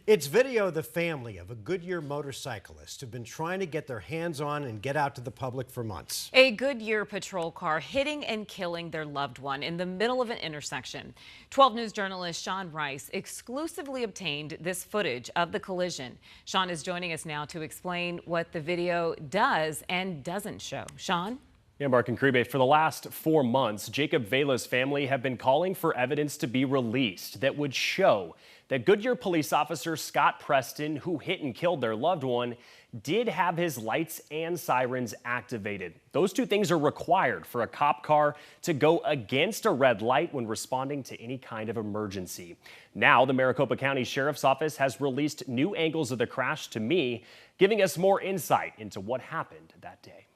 It's video of the family of a Goodyear motorcyclist who've been trying to get their hands on and get out to the public for months. A Goodyear patrol car hitting and killing their loved one in the middle of an intersection. 12 News journalist Sean Rice exclusively obtained this footage of the collision. Sean is joining us now to explain what the video does and doesn't show. Sean? Yeah, Mark and Kribe, for the last 4 months, Jacob Vela's family have been calling for evidence to be released that would show that Goodyear police officer Scott Preston, who hit and killed their loved one, did have his lights and sirens activated. Those two things are required for a cop car to go against a red light when responding to any kind of emergency. Now, the Maricopa County Sheriff's Office has released new angles of the crash to me, giving us more insight into what happened that day.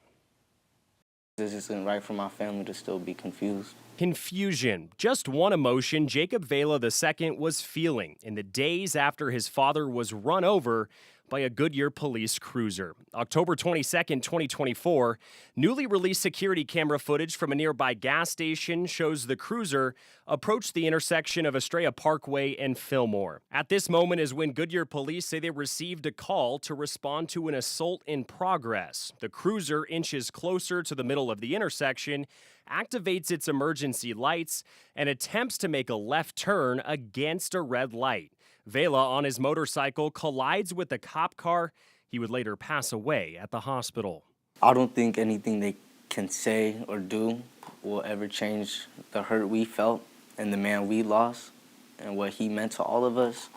This isn't right for my family to still be confused. Confusion, just one emotion Jacob Vela II was feeling in the days after his father was run over by a Goodyear police cruiser. October 22nd, 2024, newly released security camera footage from a nearby gas station shows the cruiser approach the intersection of Estrella Parkway and Fillmore. At this moment is when Goodyear police say they received a call to respond to an assault in progress. The cruiser inches closer to the middle of the intersection, activates its emergency lights, and attempts to make a left turn against a red light. Vela, on his motorcycle, collides with the cop car. He would later pass away at the hospital. I don't think anything they can say or do will ever change the hurt we felt and the man we lost and what he meant to all of us.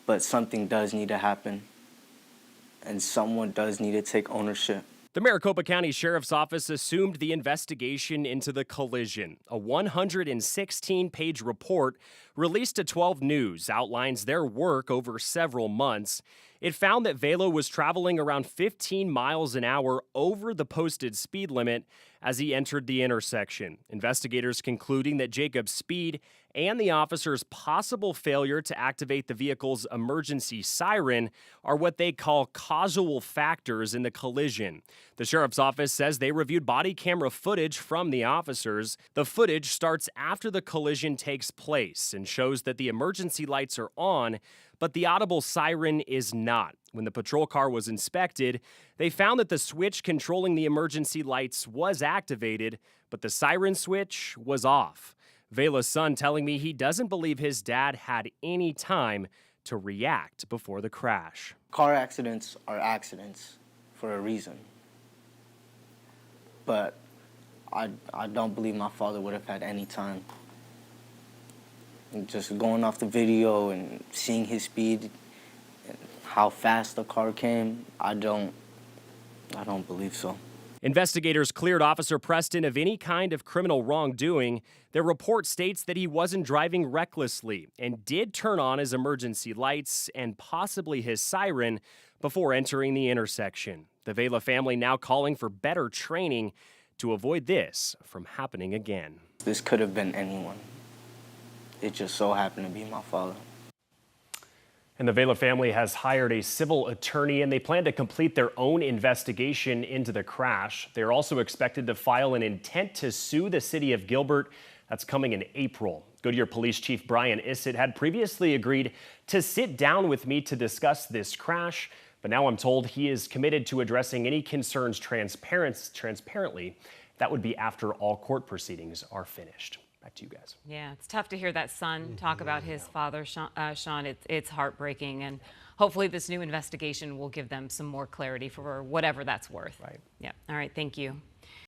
But something does need to happen, and someone does need to take ownership. The Maricopa County Sheriff's Office assumed the investigation into the collision. A 116-page report released to 12 News outlines their work over several months. It found that Vela was traveling around 15 miles an hour over the posted speed limit as he entered the intersection. Investigators concluding that Jacob's speed and the officer's possible failure to activate the vehicle's emergency siren are what they call causal factors in the collision. The sheriff's office says they reviewed body camera footage from the officers. The footage starts after the collision takes place and shows that the emergency lights are on, but the audible siren is not. When the patrol car was inspected, they found that the switch controlling the emergency lights was activated, but the siren switch was off. Vela's son telling me he doesn't believe his dad had any time to react before the crash. Car accidents are accidents for a reason. But I don't believe my father would have had any time. And just going off the video and seeing his speed and how fast the car came, I don't believe so. Investigators cleared Officer Preston of any kind of criminal wrongdoing. Their report states that he wasn't driving recklessly and did turn on his emergency lights and possibly his siren before entering the intersection. The Vela family now calling for better training to avoid this from happening again. This could have been anyone. It just so happened to be my father. And the Vela family has hired a civil attorney, and they plan to complete their own investigation into the crash. They're also expected to file an intent to sue the city of Gilbert. That's coming in April. Goodyear Police Chief Brian Issett had previously agreed to sit down with me to discuss this crash, but now I'm told he is committed to addressing any concerns transparently. That would be after all court proceedings are finished. Back to you guys. Yeah, it's tough to hear that son talk about his father, Sean. It's heartbreaking, and hopefully this new investigation will give them some more clarity for whatever that's worth. Right. Yeah. All right. Thank you.